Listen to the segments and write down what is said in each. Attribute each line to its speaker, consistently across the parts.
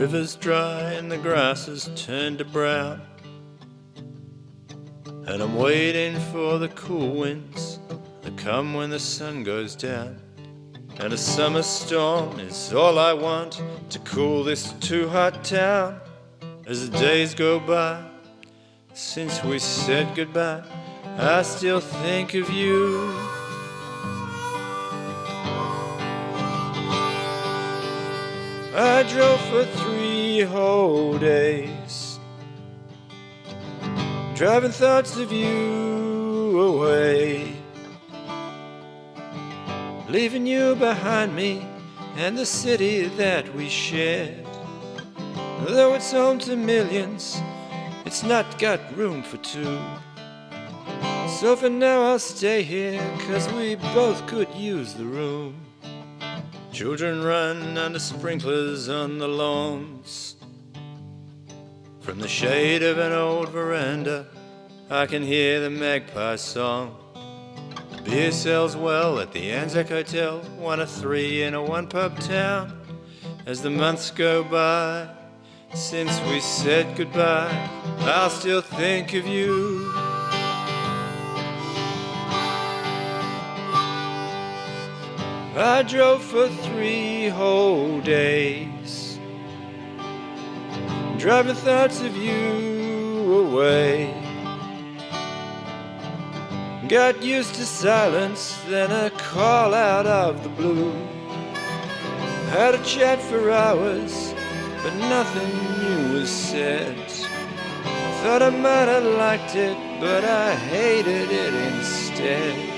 Speaker 1: river's dry and the grass has turned to brown, and I'm waiting for the cool winds that come when the sun goes down. And a summer storm is all I want to cool this too hot town. As the days go by, since we said goodbye, I still think of you. I drove for 3 whole days, driving thoughts of you away, leaving you behind me and the city that we shared. Though it's home to millions, it's not got room for 2. So for now I'll stay here, 'cause we both could use the room. Children run under sprinklers on the lawns. From the shade of an old veranda, I can hear the magpie song. The beer sells well at the Anzac Hotel, 1 of 3 in a 1-pub town. As the months go by, since we said goodbye, I'll still think of you. I drove for 3 whole days, driving thoughts of you away. Got used to silence, then a call out of the blue. Had a chat for hours, but nothing new was said. Thought I might have liked it, but I hated it instead.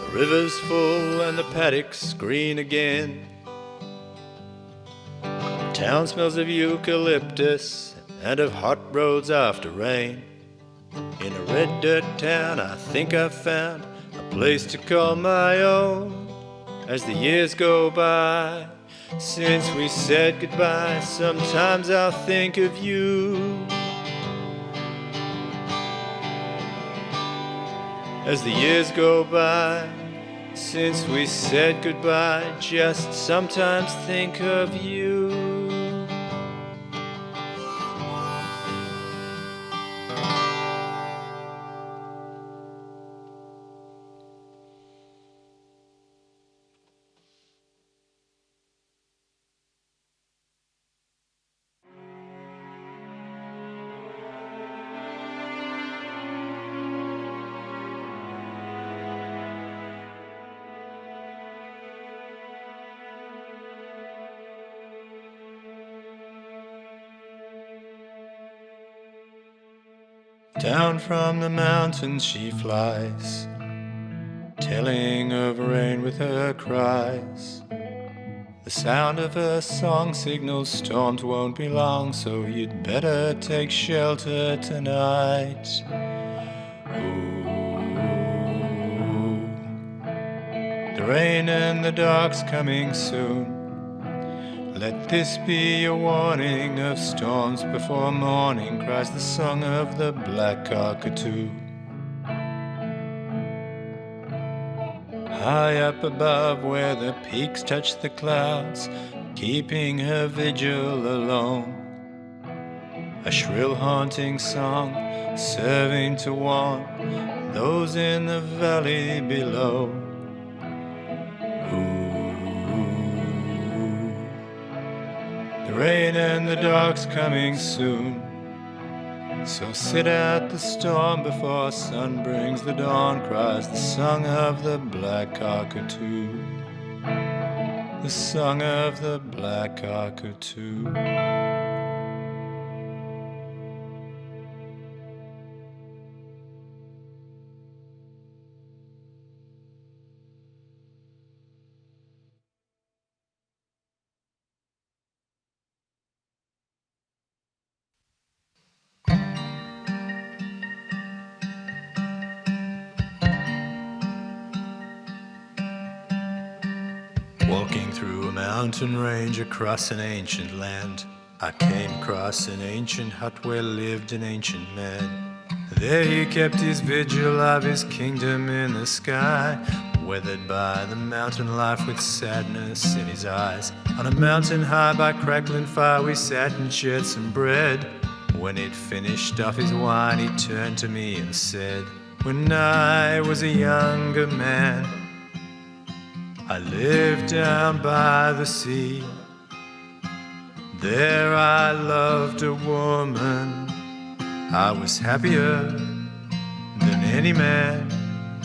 Speaker 1: The river's full and the paddock's green again. The town smells of eucalyptus and of hot roads after rain. In a red dirt town I think I've found a place to call my own. As the years go by, since we said goodbye, sometimes I'll think of you. As the years go by, since we said goodbye, just sometimes think of you. Down from the mountains she flies, telling of rain with her cries. The sound of her song signals storms won't be long, so you'd better take shelter tonight. Ooh. The rain and the dark's coming soon. Let this be a warning of storms before morning, cries the song of the black cockatoo. High up above where the peaks touch the clouds, keeping her vigil alone. A shrill haunting song, serving to warn those in the valley below. The rain and the dark's coming soon, so sit out the storm before sun brings the dawn, cries the song of the black cockatoo. The song of the black cockatoo.
Speaker 2: Walking through a mountain range across an ancient land, I came across an ancient hut where lived an ancient man. There he kept his vigil of his kingdom in the sky, weathered by the mountain life with sadness in his eyes. On a mountain high by crackling fire we sat and shared some bread. When he'd finished off his wine he turned to me and said, "When I was a younger man, I lived down by the sea. There I loved a woman. I was happier than any man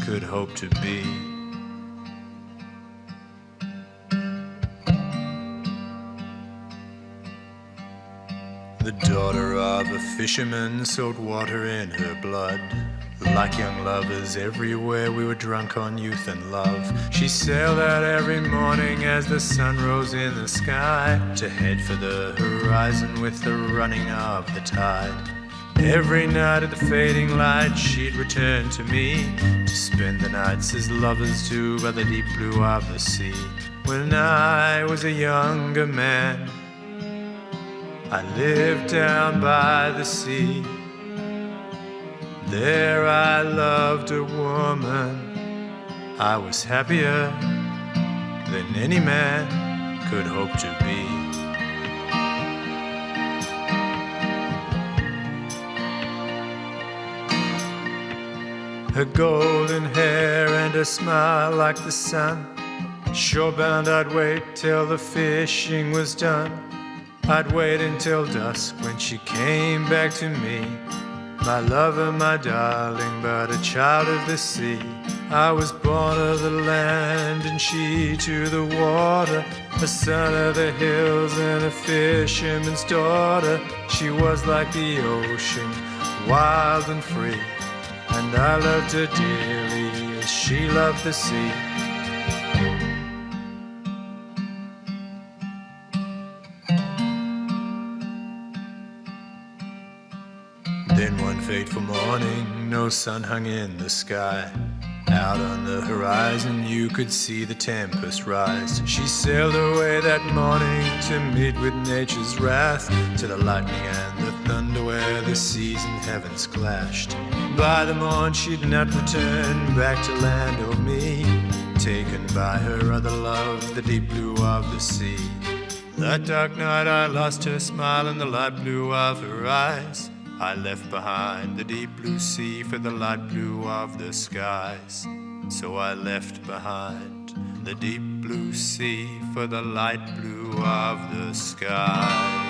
Speaker 2: could hope to be." The daughter of a fisherman, salt water in her blood. Like young lovers everywhere, we were drunk on youth and love. She sailed out every morning as the sun rose in the sky, to head for the horizon with the running of the tide. Every night at the fading light she'd return to me, to spend the nights as lovers do by the deep blue of the sea. When I was a younger man, I lived down by the sea. There I loved a woman. I was happier than any man could hope to be. Her golden hair and her smile like the sun. Shorebound I'd wait till the fishing was done. I'd wait until dusk when she came back to me. My lover, my darling, but a child of the sea. I was born of the land and she to the water, a son of the hills and a fisherman's daughter. She was like the ocean, wild and free, and I loved her dearly as she loved the sea. Then one fateful morning, no sun hung in the sky. Out on the horizon you could see the tempest rise. She sailed away that morning to meet with nature's wrath, to the lightning and the thunder where the seas and heavens clashed. By the morn she'd not return back to land or me, taken by her other love, the deep blue of the sea. That dark night I lost her smile and the light blue of her eyes. I left behind the deep blue sea for the light blue of the skies. So I left behind the deep blue sea for the light blue of the skies.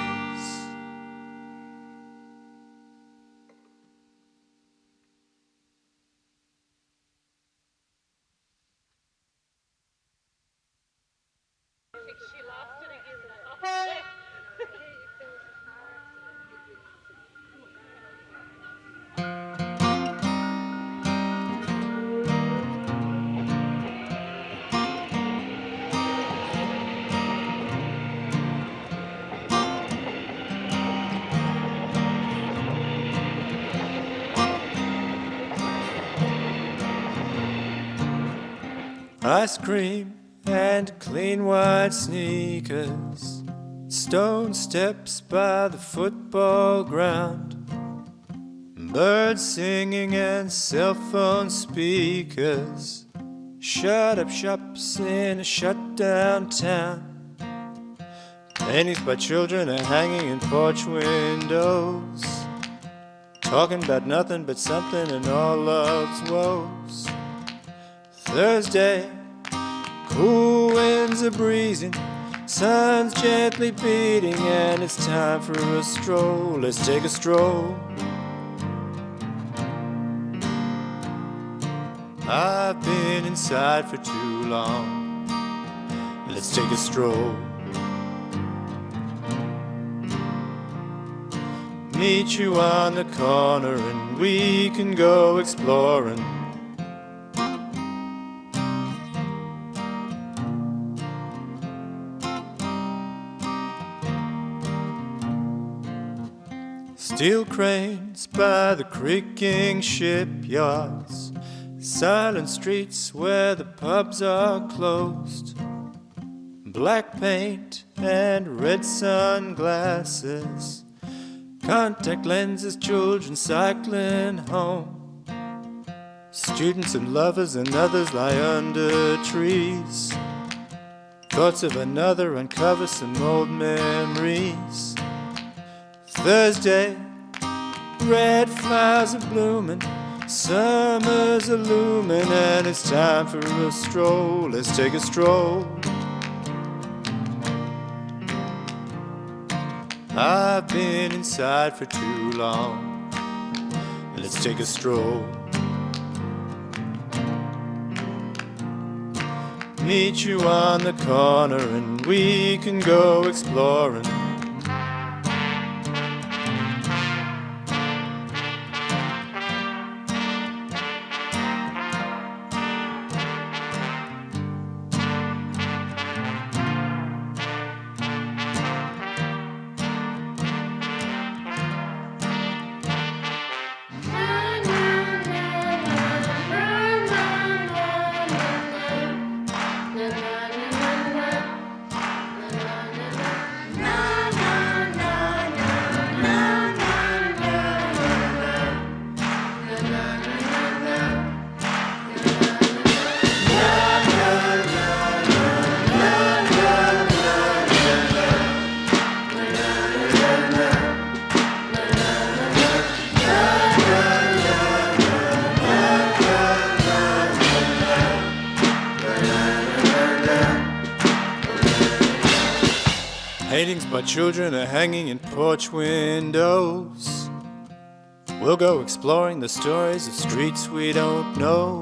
Speaker 3: She lost it again.
Speaker 1: Ice cream and clean white sneakers, stone steps by the football ground, birds singing and cell phone speakers, shut up shops in a shut down town. Paintings by children are hanging in porch windows, talking about nothing but something and all love's woes. Thursday, cool winds are breezing, sun's gently beating, and it's time for a stroll. Let's take a stroll. I've been inside for too long. Let's take a stroll. Meet you on the corner and we can go exploring. Steel cranes by the creaking shipyards, silent streets where the pubs are closed, black paint and red sunglasses, contact lenses, children cycling home. Students and lovers and others lie under trees. Thoughts of another uncover some old memories. Thursday, red flowers are blooming, summer's a looming, and it's time for a stroll. Let's take a stroll. I've been inside for too long. Let's take a stroll. Meet you on the corner and we can go exploring. Paintings by children are hanging in porch windows. We'll go exploring the stories of streets we don't know.